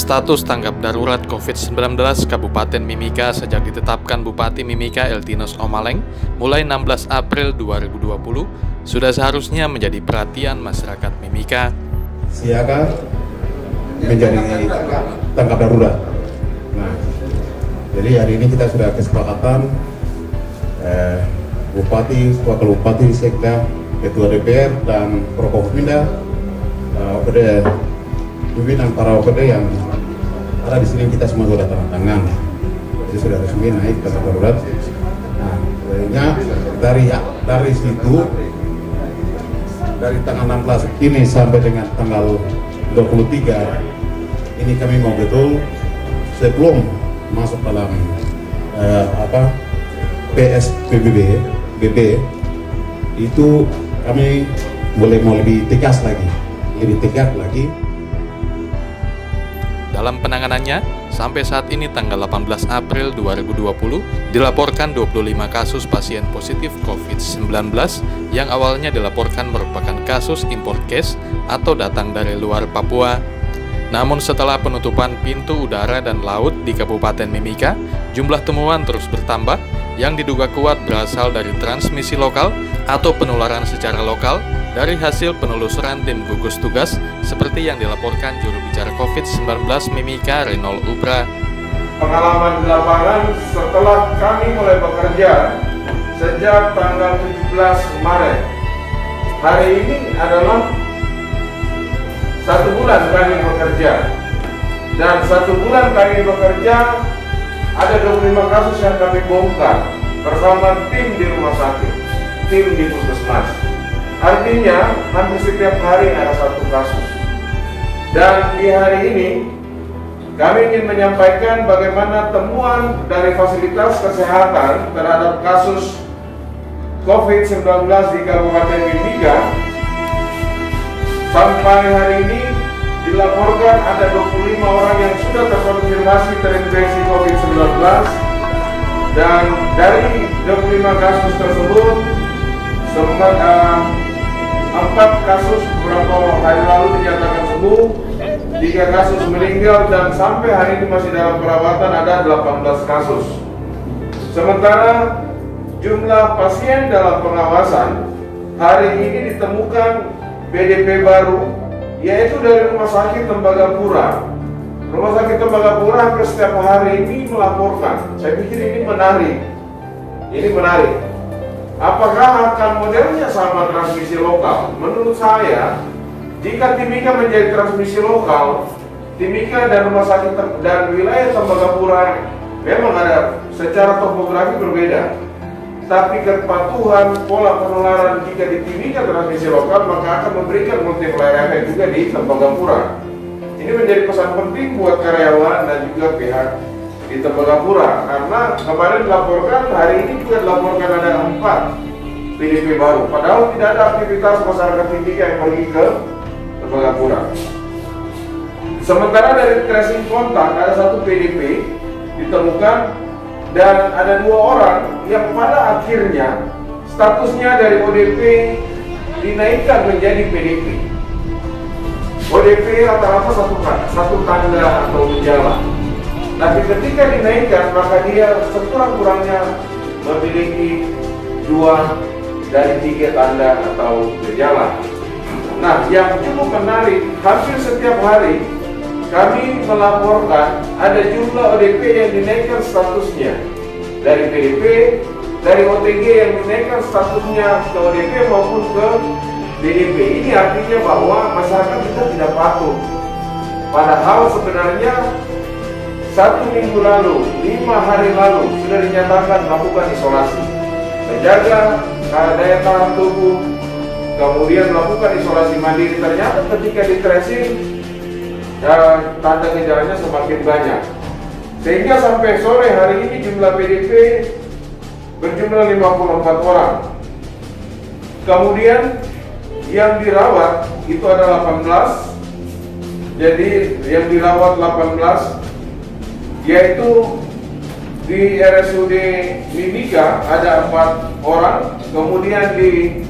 Status tanggap darurat COVID-19 Kabupaten Mimika sejak ditetapkan Bupati Mimika Eltinus Omaleng mulai 16 April 2020 sudah seharusnya menjadi perhatian masyarakat Mimika. Siaga menjadi tanggap darurat. Nah, jadi hari ini kita sudah kesepakatan Bupati, Wakil Bupati, Sekda, Ketua DPR dan Prokopimda, OPD, pimpinan para OPD yang ada di sini kita semua sudah tanda tangan. Jadi sudah resmi naik tanggap darurat. Nah, sebenarnya dari situ dari tanggal 16 ini sampai dengan tanggal 23 ini kami mau betul sebelum masuk dalam PSBB itu kami boleh mau lebih tegas lagi, lebih tegak lagi. Dalam penanganannya, sampai saat ini tanggal 18 April 2020 dilaporkan 25 kasus pasien positif COVID-19 yang awalnya dilaporkan merupakan kasus import case atau datang dari luar Papua. Namun setelah penutupan pintu udara dan laut di Kabupaten Mimika, jumlah temuan terus bertambah yang diduga kuat berasal dari transmisi lokal atau penularan secara lokal dari hasil penelusuran tim gugus tugas seperti yang dilaporkan juru bicara COVID-19 Mimika Renol Ubra. Pengalaman di lapangan setelah kami mulai bekerja sejak tanggal 17 Maret. Hari ini adalah 1 bulan kami bekerja. Dan 1 bulan kami bekerja ada 25 kasus yang kami bongkar bersama tim di rumah sakit, tim di puskesmas. Artinya hampir setiap hari ada 1 kasus. Dan di hari ini kami ingin menyampaikan bagaimana temuan dari fasilitas kesehatan terhadap kasus COVID-19 di Kabupaten Mimika. Sampai hari ini dilaporkan ada 25 orang yang sudah terkonfirmasi terinfeksi COVID-19. Dan dari 25 kasus tersebut 4 kasus beberapa hari lalu dinyatakan sembuh, 3 kasus meninggal, dan sampai hari ini masih dalam perawatan ada 18 kasus. Sementara jumlah pasien dalam pengawasan hari ini ditemukan PDP baru, yaitu dari Rumah Sakit Tembagapura. Rumah Sakit Tembagapura hampir setiap hari ini melaporkan. Saya pikir ini menarik. Ini menarik. Apakah akan modelnya sama transmisi lokal? Menurut saya, jika Timika menjadi transmisi lokal, Timika dan Rumah Sakit dan wilayah Tembagapura memang ada secara topografi berbeda. Tapi kepatuhan pola penularan jika di Timika transmisi lokal, maka akan memberikan multiplier efek juga di Tembagapura. Ini menjadi pesan penting buat karyawan dan juga pihak di Tembagapura, karena kemarin dilaporkan, hari ini juga dilaporkan ada 4 PDP baru, padahal tidak ada aktivitas masyarakat Timika yang pergi ke Tembagapura. Sementara dari tracing kontak ada 1 PDP ditemukan dan ada 2 orang yang pada akhirnya statusnya dari ODP dinaikkan menjadi PDP. ODP rata-rata satu tanda atau gejala. Tapi ketika dinaikkan, maka dia sekurang-kurangnya memiliki 2 dari 3 tanda atau gejala. Nah, yang cukup menarik, hampir setiap hari kami melaporkan ada jumlah ODP yang dinaikkan statusnya dari PDP, dari OTG yang dinaikkan statusnya ke ODP maupun ke DDP. Ini artinya bahwa masyarakat kita tidak patuh. Padahal sebenarnya 1 minggu lalu, 5 hari lalu sudah dinyatakan melakukan isolasi, menjaga daya tahan tubuh, kemudian melakukan isolasi mandiri. Ternyata ketika di tracing tanda gejalanya semakin banyak, sehingga sampai sore hari ini jumlah PDP berjumlah 54 orang. Kemudian yang dirawat itu ada 18. Jadi yang dirawat 18, yaitu di RSUD Mimika ada 4 orang, kemudian di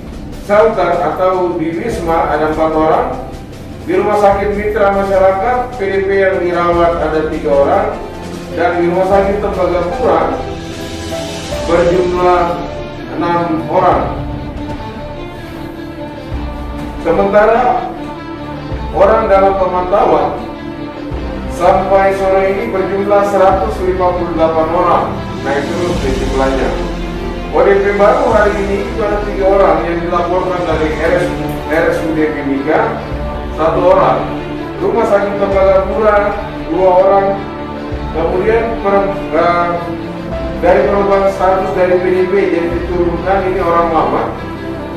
shelter atau di Wisma ada 4 orang, Di rumah sakit mitra masyarakat PDP yang dirawat ada 3 orang, dan di rumah sakit Tembagapura berjumlah 6 orang. Sementara orang dalam pemantauan sampai sore ini berjumlah 158 orang, naik terus jumlahnya. ODP baru hari ini itu ada 3 orang yang dilaporkan dari RSUD Mimika, 1 orang. Rumah sakit Tembagapura 2 orang. Kemudian dari perubahan status dari PDP yang diturunkan ini orang lama.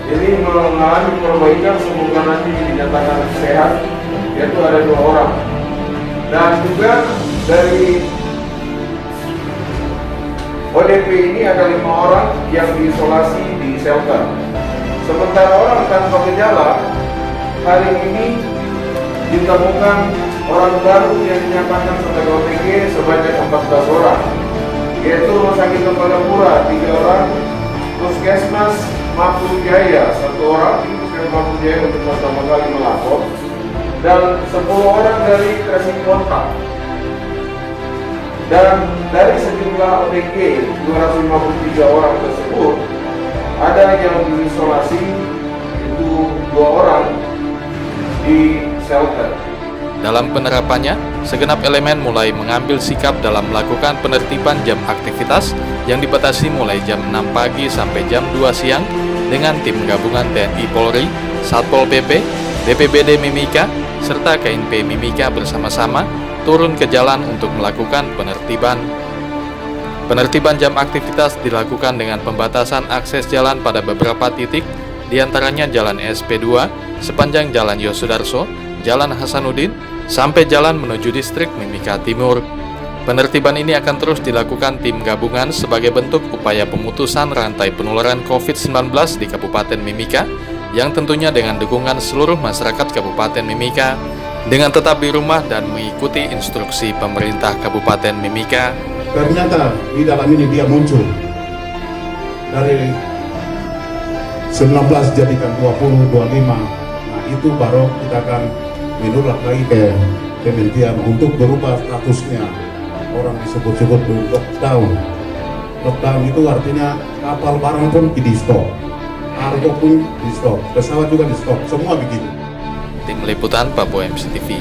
Jadi mengalami perbaikan, semoga nanti dinyatakan sehat, yaitu ada 2 orang. Dan juga dari ODP ini ada 5 orang yang diisolasi di shelter. Sementara orang tanpa gejala hari ini ditemukan orang baru yang dinyatakan sebagai OTG sebanyak 14 orang, yaitu Rumah Sakit Tembagapura 3 orang, Puskesmas Mapung Jaya 1 orang, Puskesmas Mapung Jaya untuk pertama kali melapor, dan 10 orang dari tracing kontak. Dan dari sejumlah OTG 253 orang tersebut, ada yang diisolasi itu 2 orang di shelter. Dalam penerapannya, segenap elemen mulai mengambil sikap dalam melakukan penertiban jam aktivitas yang dibatasi mulai jam 6 pagi sampai jam 2 siang dengan tim gabungan TNI Polri, Satpol PP, BPBD Mimika, serta KNP Mimika bersama-sama turun ke jalan untuk melakukan penertiban. Penertiban jam aktivitas dilakukan dengan pembatasan akses jalan pada beberapa titik, diantaranya Jalan SP2 sepanjang Jalan Yosudarso, Jalan Hasanuddin, sampai jalan menuju distrik Mimika Timur. Penertiban ini akan terus dilakukan tim gabungan sebagai bentuk upaya pemutusan rantai penularan COVID-19 di Kabupaten Mimika, yang tentunya dengan dukungan seluruh masyarakat Kabupaten Mimika, dengan tetap di rumah dan mengikuti instruksi pemerintah Kabupaten Mimika. Ternyata di dalam ini dia muncul dari 19 jadikan 20, 25. Nah itu baru kita akan menolak lagi ke Kementerian untuk berubah statusnya. Orang disebut-sebut lockdown. Lockdown itu artinya kapal barang pun di stop, kargo pun di stop, pesawat juga di stop, semua begitu. Tim Liputan Papua MCTV.